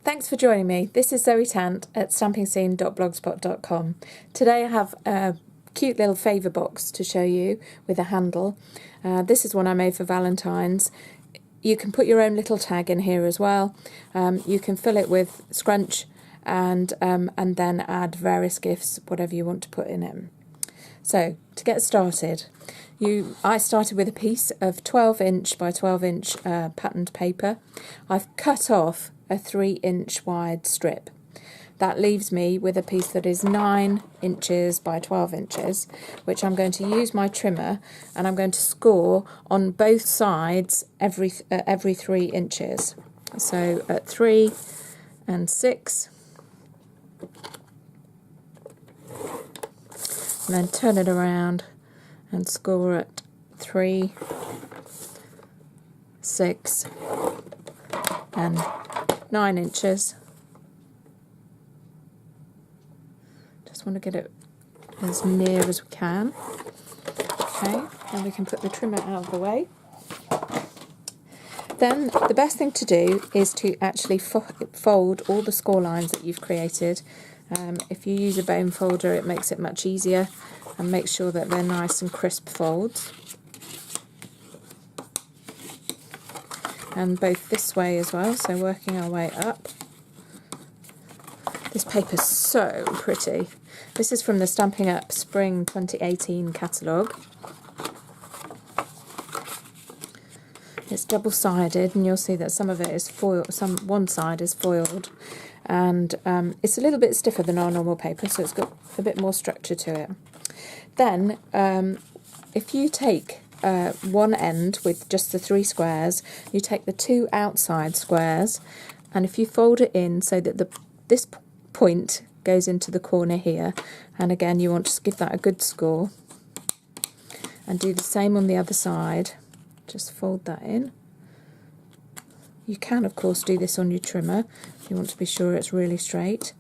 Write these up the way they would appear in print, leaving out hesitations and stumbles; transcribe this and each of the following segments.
Thanks for joining me. This is Zoe Tant at stampingscene.blogspot.com. Today I have a cute little favour box to show you with a handle. This is one I made for Valentine's. You can put your own little tag in here as well. You can fill it with scrunch and then add various gifts, whatever you want to put in it. So, to get started, I started with a piece of 12" by 12" patterned paper. I've cut off a 3" wide strip. That leaves me with a piece that is 9" by 12", which I'm going to use my trimmer and I'm going to score on both sides every 3 inches. So at 3 and 6. And then turn it around and score at 3, 6 and 9 inches. Just want to get it as near as we can. Okay, then we can put the trimmer out of the way. Then the best thing to do is to actually fold all the score lines that you've created. If you use a bone folder, it makes it much easier, and make sure that they're nice and crisp folds. And both this way as well, so working our way up. This paper's so pretty. This is from the Stampin' Up Spring 2018 catalogue. It's double-sided, and you'll see that some of it is foiled, one side is foiled, and it's a little bit stiffer than our normal paper, so it's got a bit more structure to it. Then, if you take one end with just the 3 squares, you take the 2 outside squares, and if you fold it in so that this point goes into the corner here, and again you want to give that a good score, and do the same on the other side. Just fold that in. You can of course do this on your trimmer if you want to be sure it's really straight,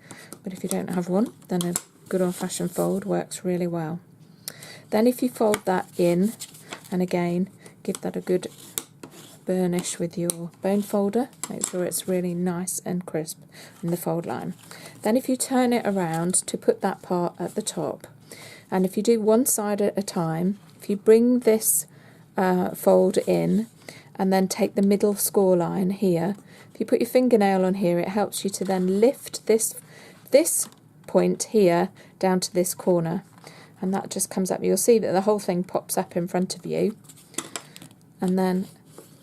but if you don't have one, then a good old-fashioned fold works really well. Then if you fold that in, and again give that a good burnish with your bone folder, make sure it's really nice and crisp in the fold line. Then if you turn it around to put that part at the top, and if you do one side at a time, if you bring this fold in and then take the middle score line here, if you put your fingernail on here, it helps you to then lift this point here down to this corner, and that just comes up. You'll see that the whole thing pops up in front of you, and then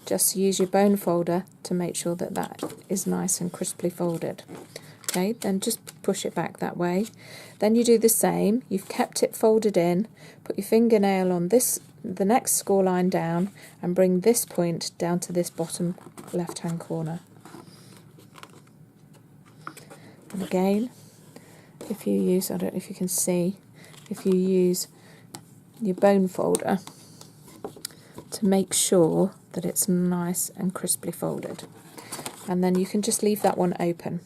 just use your bone folder to make sure that that is nice and crisply folded. Okay, then just push it back that way. Then you do the same. You've kept it folded in, put your fingernail on the next score line down, and bring this point down to this bottom left hand corner. And again, if you use, I don't know if you can see, if you use your bone folder to make sure that it's nice and crisply folded, and then you can just leave that one open.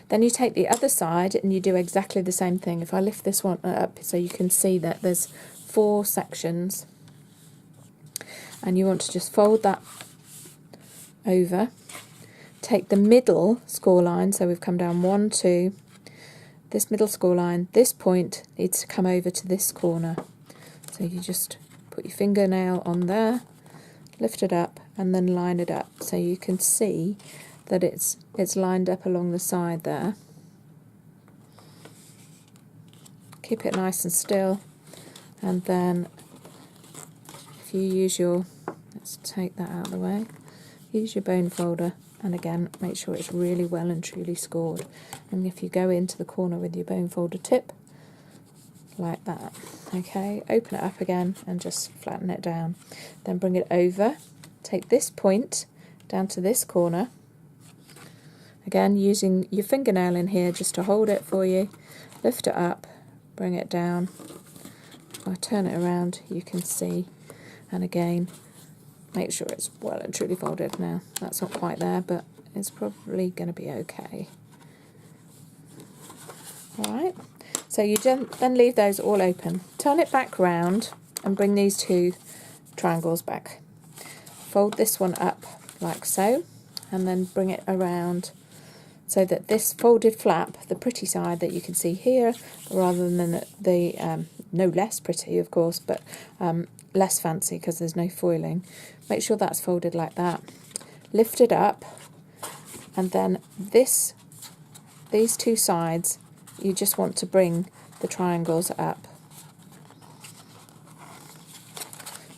Then you take the other side and you do exactly the same thing. If I lift this one up so you can see that there's 4 sections, and you want to just fold that over, take the middle score line, so we've come down 1, 2, this middle score line, this point needs to come over to this corner, so you just put your fingernail on there, lift it up and then line it up so you can see that it's lined up along the side there. Keep it nice and still, and then if you use your, let's take that out of the way, use your bone folder, and again make sure it's really well and truly scored, and if you go into the corner with your bone folder tip like that, okay, open it up again and just flatten it down, then bring it over, take this point down to this corner, again using your fingernail in here just to hold it for you, lift it up, bring it down. If I turn it around you can see, and again make sure it's well and truly folded. Now that's not quite there, but it's probably going to be okay. Alright, so you then leave those all open, turn it back round and bring these 2 triangles back. Fold this one up like so, and then bring it around so that this folded flap, the pretty side that you can see here, rather than the no less pretty, of course, but less fancy because there's no foiling. Make sure that's folded like that. Lift it up, and then these two sides, you just want to bring the triangles up.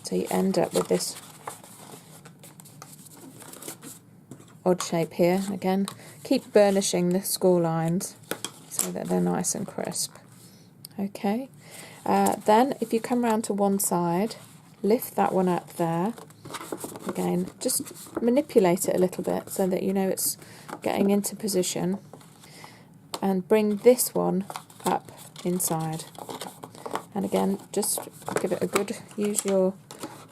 So you end up with this odd shape here. Again, keep burnishing the score lines so that they're nice and crisp. Okay, then if you come round to one side, lift that one up there. Again, just manipulate it a little bit so that you know it's getting into position, and bring this one up inside. And again, just give it a good, use your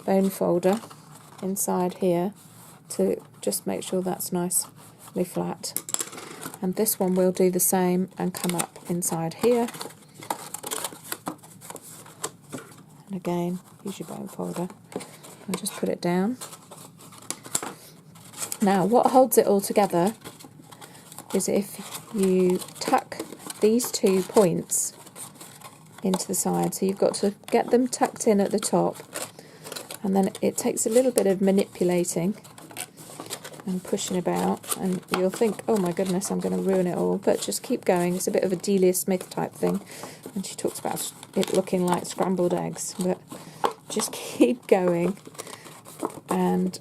bone folder inside here to just make sure that's nicely flat. And this one will do the same and come up inside here. And again, use your bone folder and just put it down. Now, what holds it all together is if you tuck these 2 points into the side. So you've got to get them tucked in at the top, and then it takes a little bit of manipulating and pushing about, and you'll think, oh my goodness, I'm going to ruin it all, but just keep going. It's a bit of a Delia Smith type thing, and she talks about it looking like scrambled eggs, but just keep going, and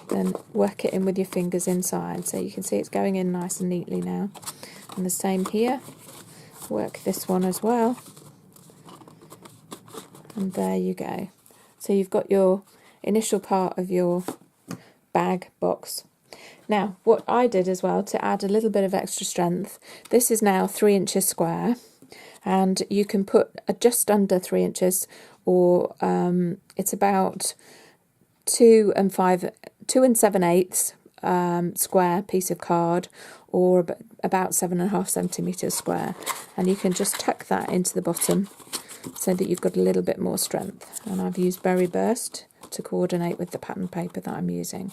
then work it in with your fingers inside. So you can see it's going in nice and neatly now. And the same here, work this one as well, and there you go. So you've got your initial part of your bag box. Now, what I did as well to add a little bit of extra strength, this is now 3 inches square, and you can put just under 3 inches, or it's about 2 and 7/8 square piece of card, or about 7.5 centimetres square, and you can just tuck that into the bottom so that you've got a little bit more strength. And I've used Berry Burst to coordinate with the pattern paper that I'm using.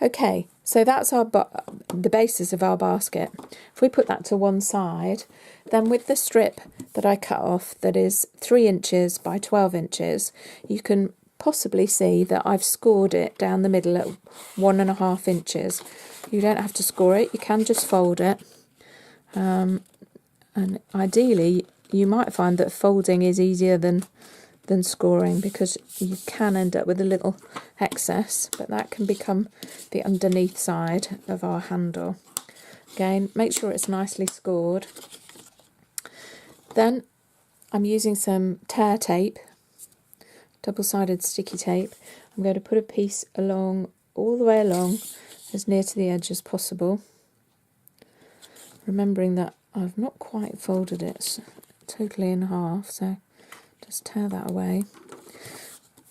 Okay, so that's the basis of our basket. If we put that to one side, then with the strip that I cut off that is 3 inches by 12 inches, you can possibly see that I've scored it down the middle at 1.5 inches. You don't have to score it, you can just fold it. And ideally, you might find that folding is easier than scoring, because you can end up with a little excess, but that can become the underneath side of our handle. Again, make sure it's nicely scored. Then I'm using some tear tape, double-sided sticky tape. I'm going to put a piece along, all the way along, as near to the edge as possible, remembering that I've not quite folded it totally in half, so just tear that away.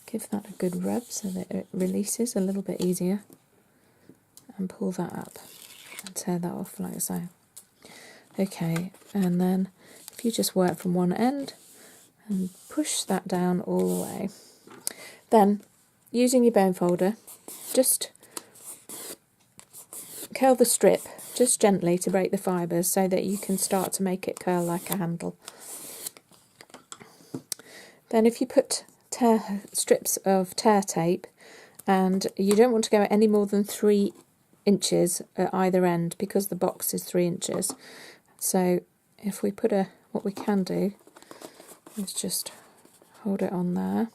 Give that a good rub so that it releases a little bit easier, and pull that up and tear that off like so. Okay, and then if you just work from one end and push that down all the way, then using your bone folder, just curl the strip just gently to break the fibres so that you can start to make it curl like a handle. Then if you put strips of tear tape, and you don't want to go any more than 3 inches at either end because the box is 3 inches. So if we put what we can do is just hold it on there,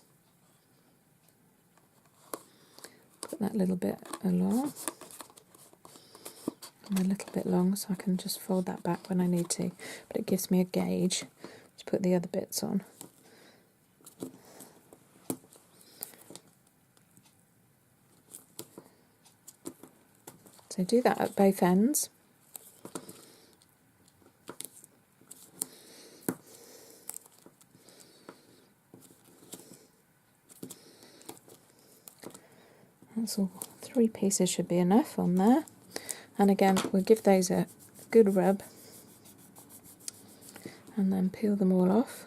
put that little bit along, and a little bit long, so I can just fold that back when I need to, but it gives me a gauge to put the other bits on. So do that at both ends. That's all. 3 pieces should be enough on there. And again, we'll give those a good rub and then peel them all off.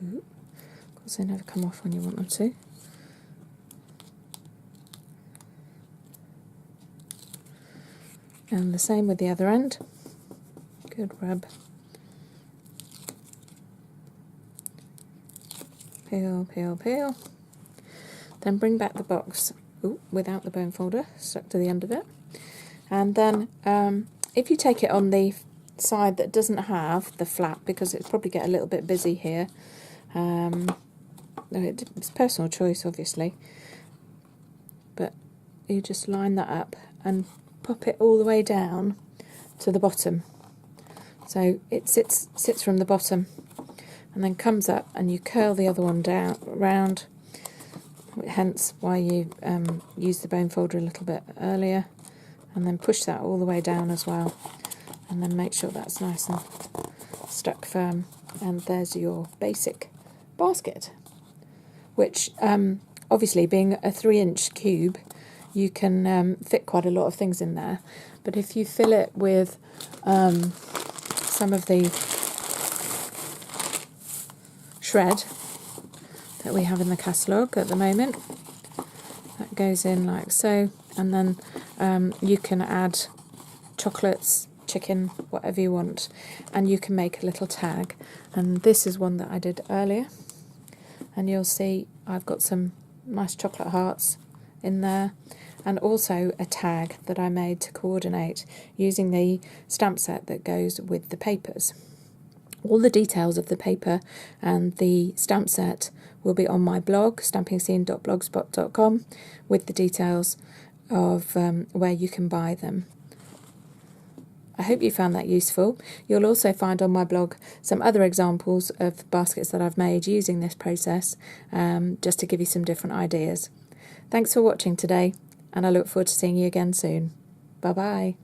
Of course, they never come off when you want them to. And the same with the other end. Good rub. Peel, peel, peel. Then bring back the box without the bone folder stuck to the end of it. And then if you take it on the side that doesn't have the flap, because it's probably get a little bit busy here, it's personal choice obviously, but you just line that up and pop it all the way down to the bottom. So it sits from the bottom and then comes up, and you curl the other one down round, hence why you use the bone folder a little bit earlier, and then push that all the way down as well, and then make sure that's nice and stuck firm. And there's your basic basket, which obviously being a 3-inch cube, you can fit quite a lot of things in there, but if you fill it with some of the shred that we have in the catalogue at the moment, that goes in like so, and then you can add chocolates, chicken, whatever you want, and you can make a little tag. And this is one that I did earlier, and you'll see I've got some nice chocolate hearts in there, and also a tag that I made to coordinate using the stamp set that goes with the papers. All the details of the paper and the stamp set will be on my blog, stampingscene.blogspot.com, with the details of where you can buy them. I hope you found that useful. You'll also find on my blog some other examples of baskets that I've made using this process, just to give you some different ideas. Thanks for watching today, and I look forward to seeing you again soon. Bye bye.